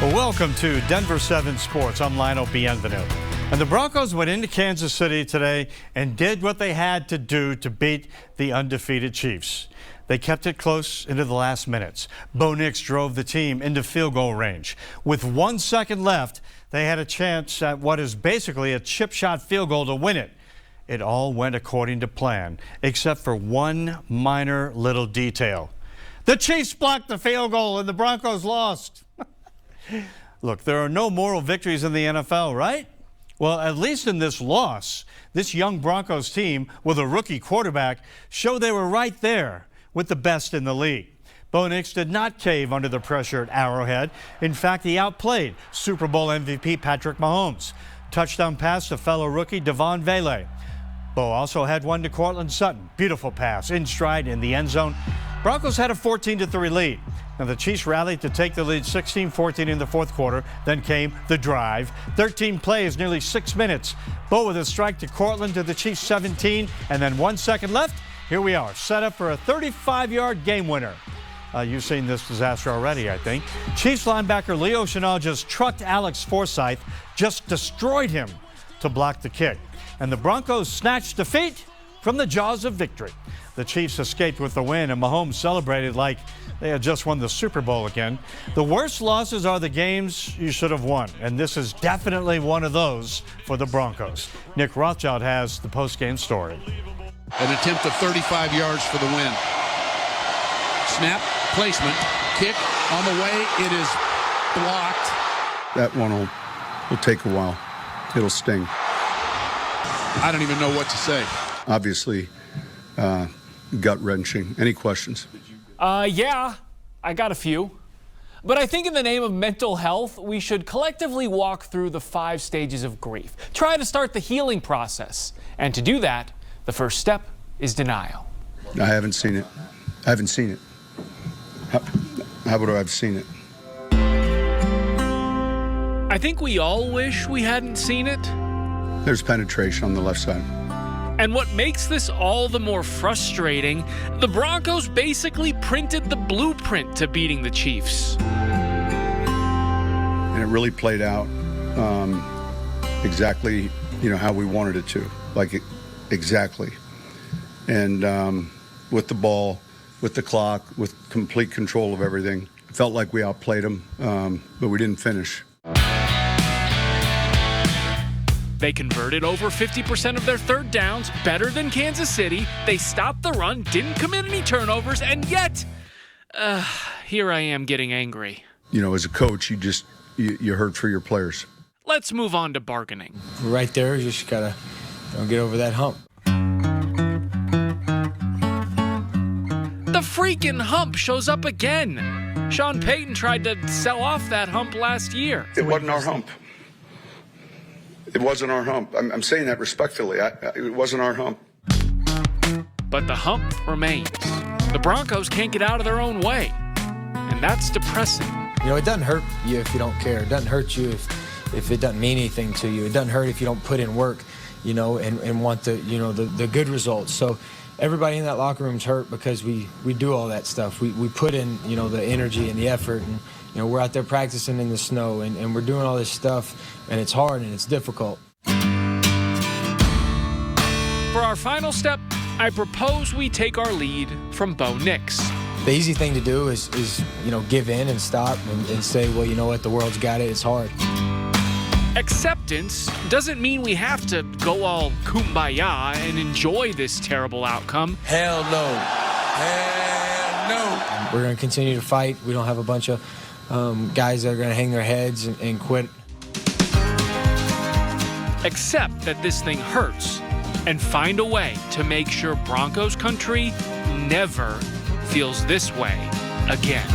Well, welcome to Denver 7 Sports. I'm Lionel Bienvenu. And the Broncos went into Kansas City today and did what they had to do to beat the undefeated Chiefs. They kept it close into the last minutes. Bo Nix drove the team into field goal range. With 1 second left, they had a chance at what is basically a chip shot field goal to win it. It all went according to plan, except for one minor little detail. The Chiefs blocked the field goal and the Broncos lost. Look, there are no moral victories in the NFL, right? Well, at least in this loss, this young Broncos team with a rookie quarterback showed they were right there with the best in the league. Bo Nix did not cave under the pressure at Arrowhead. In fact, he outplayed Super Bowl MVP Patrick Mahomes. Touchdown pass to fellow rookie Devon Vele. Bo also had one to Cortland Sutton. Beautiful pass in stride in the end zone. Broncos had a 14-3 lead. Now the Chiefs rallied to take the lead 16-14 in the fourth quarter. Then came the drive. 13 plays, nearly 6 minutes. Bo with a strike to Cortland to the Chiefs 17, and then 1 second left. Here we are, set up for a 35-yard game winner. You've seen this disaster already, I think. Chiefs linebacker Leo Chenal just trucked Alex Forsyth, just destroyed him to block the kick. And the Broncos snatched defeat from the jaws of victory. The Chiefs escaped with the win, and Mahomes celebrated like they had just won the Super Bowl again. The worst losses are the games you should have won, and this is definitely one of those for the Broncos. Nick Rothschild has the post-game story. An attempt of 35 yards for the win. Snap, placement, kick on the way. It is blocked. That one will take a while. It'll sting. I don't even know what to say. Obviously, gut-wrenching. Any questions? Yeah, I got a few. But I think in the name of mental health, we should collectively walk through the 5 stages of grief. Try to start the healing process. And to do that, the first step is denial. I haven't seen it. I haven't seen it. How would I have seen it? I think we all wish we hadn't seen it. There's penetration on the left side. And what makes this all the more frustrating, the Broncos basically printed the blueprint to beating the Chiefs. And it really played out exactly, how we wanted it to. Exactly. And with the ball, with the clock, with complete control of everything. It felt like we outplayed them, but we didn't finish. They converted over 50% of their third downs, better than Kansas City. They stopped the run, didn't commit any turnovers, and yet, here I am getting angry. As a coach, you hurt for your players. Let's move on to bargaining. Right there, you just gotta get over that hump. The freaking hump shows up again. Sean Payton tried to sell off that hump last year. It wasn't our hump. It wasn't our hump. I'm saying that respectfully. It wasn't our hump. But the hump remains. The Broncos can't get out of their own way. And that's depressing. It doesn't hurt you if you don't care. It doesn't hurt you if it doesn't mean anything to you. It doesn't hurt if you don't put in work, and want the good results. So everybody in that locker room's hurt because we do all that stuff. We put in, the energy and the effort, and we're out there practicing in the snow, and we're doing all this stuff, and it's hard and it's difficult. For our final step, I propose we take our lead from Bo Nix. The easy thing to do is give in and stop and say, well, you know what, the world's got it, it's hard. Acceptance doesn't mean we have to go all kumbaya and enjoy this terrible outcome. Hell no. Hell no. We're going to continue to fight. We don't have a bunch of guys that are going to hang their heads and quit. Accept that this thing hurts and find a way to make sure Broncos country never feels this way again.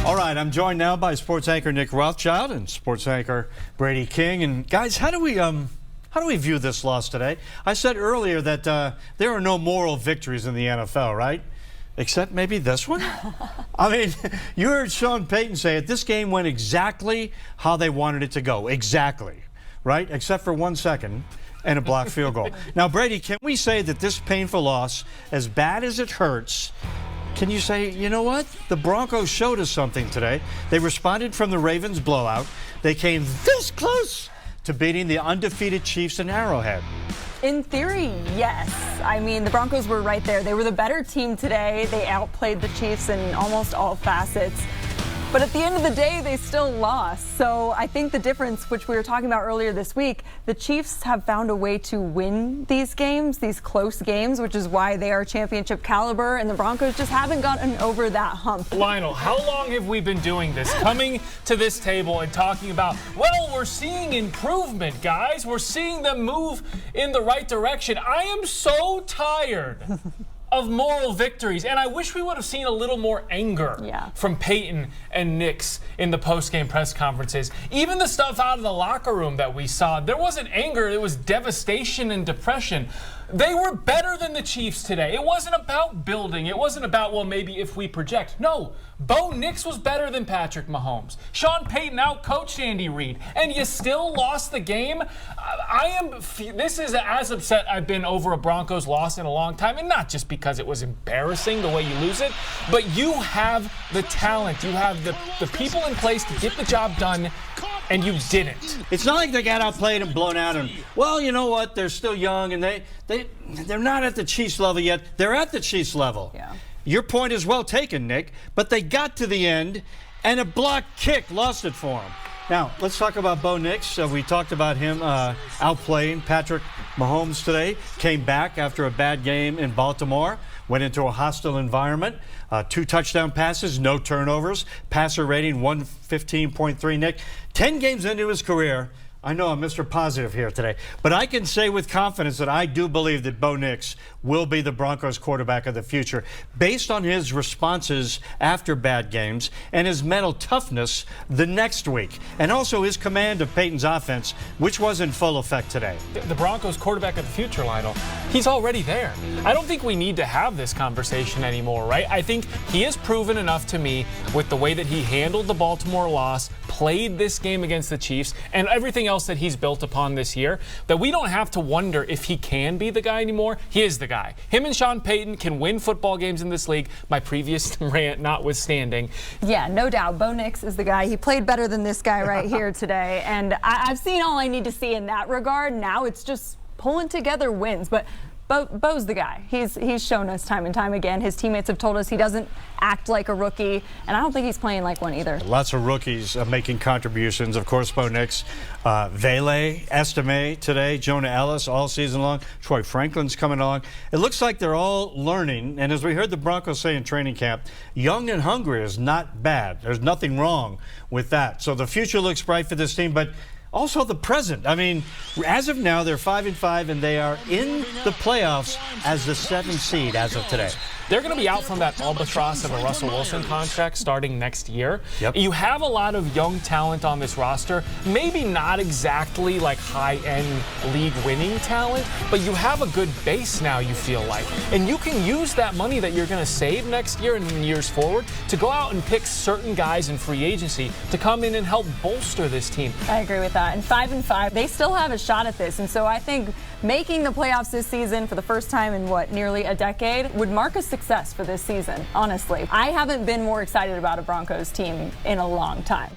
All right, I'm joined now by sports anchor Nick Rothschild and sports anchor Brady King. And guys, how do we view this loss today? I said earlier that there are no moral victories in the NFL, right? Except maybe this one? I mean, you heard Sean Payton say it. This game went exactly how they wanted it to go. Exactly, right? Except for 1 second and a blocked field goal. Now, Brady, can we say that this painful loss, as bad as it hurts, can you say, you know what? The Broncos showed us something today. They responded from the Ravens blowout. They came this close to beating the undefeated Chiefs in Arrowhead. In theory, yes. I mean, the Broncos were right there. They were the better team today. They outplayed the Chiefs in almost all facets. But at the end of the day, they still lost. So I think the difference, which we were talking about earlier this week, the Chiefs have found a way to win these games, these close games, which is why they are championship caliber, and the Broncos just haven't gotten over that hump. Lionel, how long have we been doing this? Coming to this table and talking about, well, we're seeing improvement, guys. We're seeing them move in the right direction. I am so tired of moral victories, and I wish we would have seen a little more anger from Peyton and Nix in the post-game press conferences. Even the stuff out of the locker room that we saw, there wasn't anger, it was devastation and depression. They were better than the Chiefs today. It wasn't about building. It wasn't about, well, maybe if we project. No, Bo Nix was better than Patrick Mahomes. Sean Payton out-coached Andy Reid, and you still lost the game. This is as upset I've been over a Broncos loss in a long time, and not just because it was embarrassing the way you lose it, but you have the talent. You have the people in place to get the job done, and you didn't. It's not like they got outplayed and blown out and, well, you know what, they're still young and they're not at the Chiefs level yet. They're at the Chiefs level. Yeah. Your point is well taken, Nick, but they got to the end and a block kick lost it for them. Now, let's talk about Bo Nix. We talked about him outplaying Patrick Mahomes today. Came back after a bad game in Baltimore. Went into a hostile environment. 2 touchdown passes, no turnovers. Passer rating 115.3. Nick, 10 games into his career. I know I'm Mr. Positive here today, but I can say with confidence that I do believe that Bo Nix will be the Broncos quarterback of the future based on his responses after bad games and his mental toughness the next week, and also his command of Peyton's offense, which was in full effect today. The Broncos quarterback of the future, Lionel, he's already there. I don't think we need to have this conversation anymore, right? I think he has proven enough to me with the way that he handled the Baltimore loss, played this game against the Chiefs, and everything else that he's built upon this year, that we don't have to wonder if he can be the guy anymore. He is the guy. Him and Sean Payton can win football games in this league, my previous rant notwithstanding. Yeah, no doubt. Bo Nix is the guy. He played better than this guy right here today, and I've seen all I need to see in that regard. Now it's just pulling together wins, but Bo's the guy. He's shown us time and time again. His teammates have told us he doesn't act like a rookie, and I don't think he's playing like one either. Lots of rookies making contributions. Of course, Bo Nix, Vele, Estime today, Jonah Ellis all season long. Troy Franklin's coming along. It looks like they're all learning, and as we heard the Broncos say in training camp, young and hungry is not bad. There's nothing wrong with that. So the future looks bright for this team, but also the present. I mean, as of now, they're 5-5, and they are in the playoffs as the 7th seed as of today. They're going to be out from that albatross of a Russell Wilson contract starting next year. Yep. You have a lot of young talent on this roster, maybe not exactly like high-end league-winning talent, but you have a good base now, you feel like. And you can use that money that you're going to save next year and in years forward to go out and pick certain guys in free agency to come in and help bolster this team. I agree with that. And 5-5, they still have a shot at this. And so I think making the playoffs this season for the first time in nearly a decade would mark a success for this season, honestly. I haven't been more excited about a Broncos team in a long time.